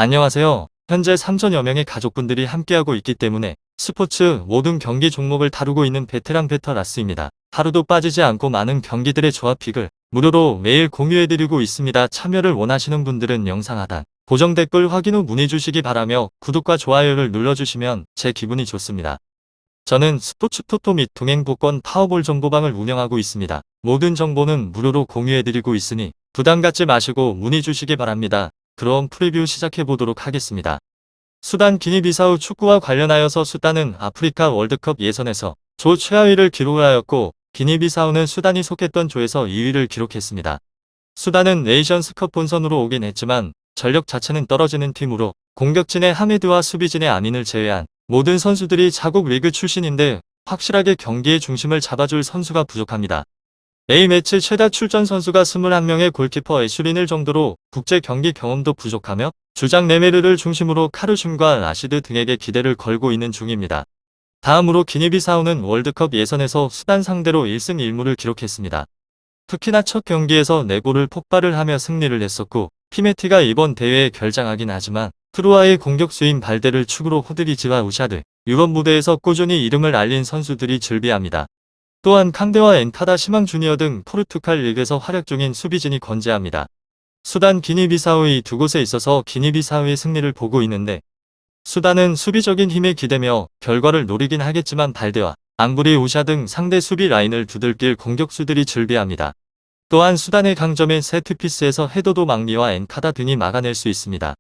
안녕하세요. 현재 3천여 명의 가족분들이 함께하고 있기 때문에 스포츠 모든 경기 종목을 다루고 있는 베테랑 베터라스입니다. 하루도 빠지지 않고 많은 경기들의 조합픽을 무료로 매일 공유해드리고 있습니다. 참여를 원하시는 분들은 영상 하단 고정 댓글 확인 후 문의 주시기 바라며 구독과 좋아요를 눌러주시면 제 기분이 좋습니다. 저는 스포츠 토토 및 동행복권 파워볼 정보방을 운영하고 있습니다. 모든 정보는 무료로 공유해드리고 있으니 부담 갖지 마시고 문의 주시기 바랍니다. 그럼 프리뷰 시작해보도록 하겠습니다. 수단 기니비사우 축구와 관련하여서 수단은 아프리카 월드컵 예선에서 조 최하위를 기록하였고 기니비사우는 수단이 속했던 조에서 2위를 기록했습니다. 수단은 네이션스컵 본선으로 오긴 했지만 전력 자체는 떨어지는 팀으로 공격진의 하메드와 수비진의 아민을 제외한 모든 선수들이 자국 리그 출신인데 확실하게 경기의 중심을 잡아줄 선수가 부족합니다. A매치 최다 출전 선수가 21명의 골키퍼 애슈린을 정도로 국제 경기 경험도 부족하며 주장 네메르를 중심으로 카르슘과 라시드 등에게 기대를 걸고 있는 중입니다. 다음으로 기니비사우는 월드컵 예선에서 수단 상대로 1승 1무를 기록했습니다. 특히나 첫 경기에서 4골을 폭발을 하며 승리를 했었고 피메티가 이번 대회에 결장하긴 하지만 트루아의 공격수인 발데를 축으로 호드리지와 우샤드, 유럽 무대에서 꾸준히 이름을 알린 선수들이 즐비합니다. 또한 칸데와 엔카다 시망 주니어 등 포르투갈 리그에서 활약 중인 수비진이 건재합니다. 수단 기니비사우의 두 곳에 있어서 기니비사우의 승리를 보고 있는데 수단은 수비적인 힘에 기대며 결과를 노리긴 하겠지만 발데와 앙브리 우샤 등 상대 수비 라인을 두들길 공격수들이 즐비합니다. 또한 수단의 강점인 세트피스에서 헤더도 막리와 엔카다 등이 막아낼 수 있습니다.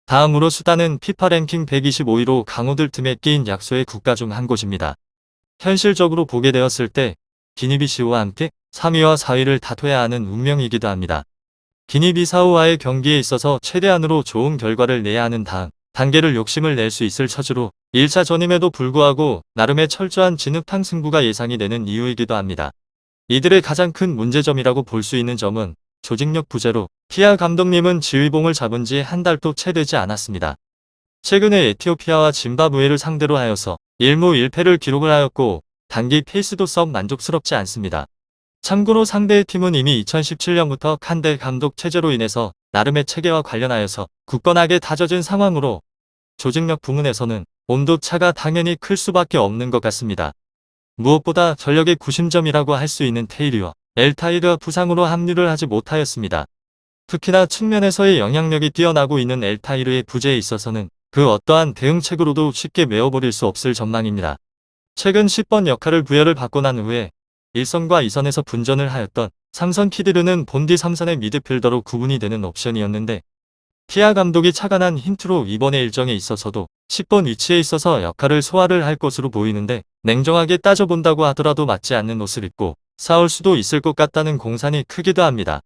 다음으로 수단은 피파 랭킹 125위로 강호들 틈에 끼인 약소의 국가 중 한 곳입니다. 현실적으로 보게 되었을 때 기니비시우와 함께 3위와 4위를 다퉈야 하는 운명이기도 합니다. 기니비사우와의 경기에 있어서 최대한으로 좋은 결과를 내야 하는 다음 단계를 욕심을 낼 수 있을 처지로 1차전임에도 불구하고 나름의 철저한 진흙탕 승부가 예상이 되는 이유이기도 합니다. 이들의 가장 큰 문제점이라고 볼 수 있는 점은 조직력 부재로 피아 감독님은 지휘봉을 잡은 지 한 달도 채 되지 않았습니다. 최근에 에티오피아와 짐바브웨를 상대로 하여서 1무 1패를 기록을 하였고 단기 페이스도 썩 만족스럽지 않습니다. 참고로 상대의 팀은 이미 2017년부터 칸데 감독 체제로 인해서 나름의 체계와 관련하여서 굳건하게 다져진 상황으로 조직력 부문에서는 온도차가 당연히 클 수밖에 없는 것 같습니다. 무엇보다 전력의 구심점이라고 할 수 있는 테이리와 엘타이르가 부상으로 합류를 하지 못하였습니다. 특히나 측면에서의 영향력이 뛰어나고 있는 엘타이르의 부재에 있어서는 그 어떠한 대응책으로도 쉽게 메워버릴 수 없을 전망입니다. 최근 10번 역할을 부여를 받고 난 후에 1선과 2선에서 분전을 하였던 3선 키드르는 본디 3선의 미드필더로 구분이 되는 옵션이었는데 피아 감독이 착안한 힌트로 이번의 일정에 있어서도 10번 위치에 있어서 역할을 소화를 할 것으로 보이는데 냉정하게 따져본다고 하더라도 맞지 않는 옷을 입고 싸울 수도 있을 것 같다는 공산이 크기도 합니다.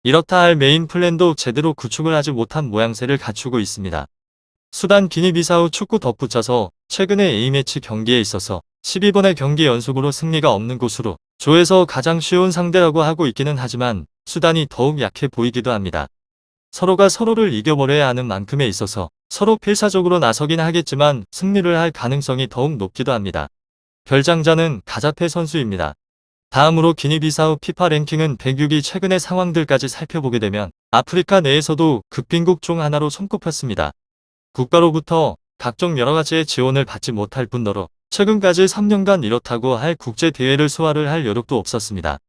이렇다 할 메인 플랜도 제대로 구축을 하지 못한 모양새를 갖추고 있습니다. 수단 기니비사우 축구 덧붙여서 최근에 A매치 경기에 있어서 12번의 경기 연속으로 승리가 없는 곳으로 조에서 가장 쉬운 상대라고 하고 있기는 하지만 수단이 더욱 약해 보이기도 합니다. 서로가 서로를 이겨버려야 하는 만큼에 있어서 서로 필사적으로 나서긴 하겠지만 승리를 할 가능성이 더욱 높기도 합니다. 결장자는 가자페 선수입니다. 다음으로 기니비사우 피파 랭킹은 106위 최근의 상황들까지 살펴보게 되면 아프리카 내에서도 극빈국 중 하나로 손꼽혔습니다. 국가로부터 각종 여러가지의 지원을 받지 못할 뿐더러 최근까지 3년간 이렇다고 할 국제대회를 소화를 할 여력도 없었습니다.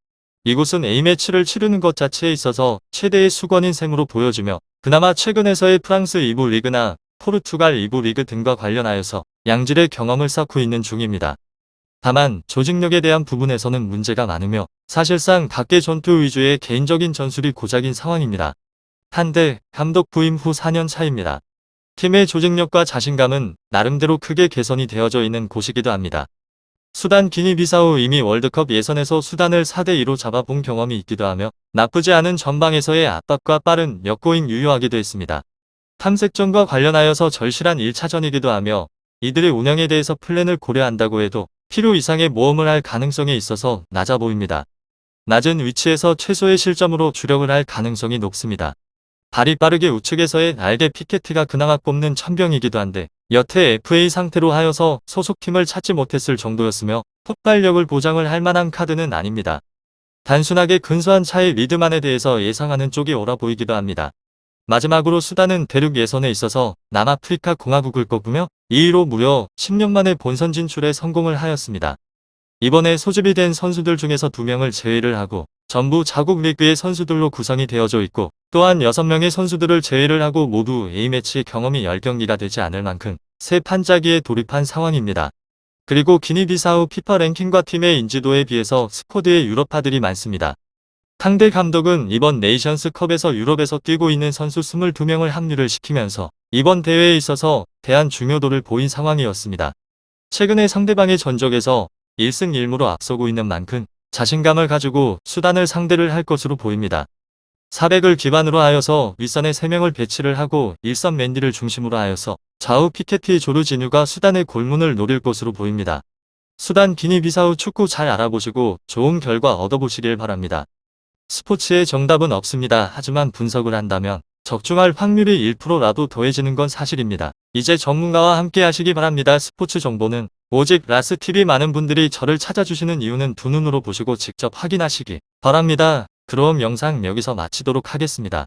이곳은 A매치를 치르는 것 자체에 있어서 최대의 수건인 셈으로 보여지며 그나마 최근에서의 프랑스 2부 리그나 포르투갈 2부 리그 등과 관련하여서 양질의 경험을 쌓고 있는 중입니다. 다만 조직력에 대한 부분에서는 문제가 많으며 사실상 각계 전투 위주의 개인적인 전술이 고작인 상황입니다. 한데 감독 부임 후 4년 차입니다. 팀의 조직력과 자신감은 나름대로 크게 개선이 되어져 있는 곳이기도 합니다. 수단 기니비사우 이미 월드컵 예선에서 수단을 4대2로 잡아본 경험이 있기도 하며 나쁘지 않은 전방에서의 압박과 빠른 역고잉 유효하기도 했습니다. 탐색전과 관련하여서 절실한 1차전이기도 하며 이들의 운영에 대해서 플랜을 고려한다고 해도 필요 이상의 모험을 할 가능성이 있어서 낮아 보입니다. 낮은 위치에서 최소의 실점으로 주력을 할 가능성이 높습니다. 발이 빠르게 우측에서의 알게 피케티가 그나마 꼽는 천병이기도 한데 여태 FA 상태로 하여서 소속팀을 찾지 못했을 정도였으며 폭발력을 보장을 할 만한 카드는 아닙니다. 단순하게 근소한 차의 리드만에 대해서 예상하는 쪽이 옳아 보이기도 합니다. 마지막으로 수단은 대륙 예선에 있어서 남아프리카 공화국을 꺾으며 2위로 무려 10년 만에 본선 진출에 성공을 하였습니다. 이번에 소집이 된 선수들 중에서 2명을 제외를 하고 전부 자국 리그의 선수들로 구성이 되어져 있고 또한 6명의 선수들을 제외를 하고 모두 A매치 경험이 10경기가 되지 않을 만큼 새 판짜기에 돌입한 상황입니다. 그리고 기니비사우 피파 랭킹과 팀의 인지도에 비해서 스쿼드에 유럽파들이 많습니다. 탕대 감독은 이번 네이션스컵에서 유럽에서 뛰고 있는 선수 22명을 합류를 시키면서 이번 대회에 있어서 대한 중요도를 보인 상황이었습니다. 최근에 상대방의 전적에서 1승 1무로 앞서고 있는 만큼 자신감을 가지고 수단을 상대를 할 것으로 보입니다. 400을 기반으로 하여서 윗선에 3명을 배치를 하고 1선 맨디를 중심으로 하여서 좌우 피케티 조르지뉴가 수단의 골문을 노릴 것으로 보입니다. 수단 기니비사우 축구 잘 알아보시고 좋은 결과 얻어보시길 바랍니다. 스포츠의 정답은 없습니다. 하지만 분석을 한다면 적중할 확률이 1%라도 더해지는 건 사실입니다. 이제 전문가와 함께 하시기 바랍니다. 스포츠 정보는 오직 라스TV. 많은 분들이 저를 찾아주시는 이유는 두 눈으로 보시고 직접 확인하시기 바랍니다. 그럼 영상 여기서 마치도록 하겠습니다.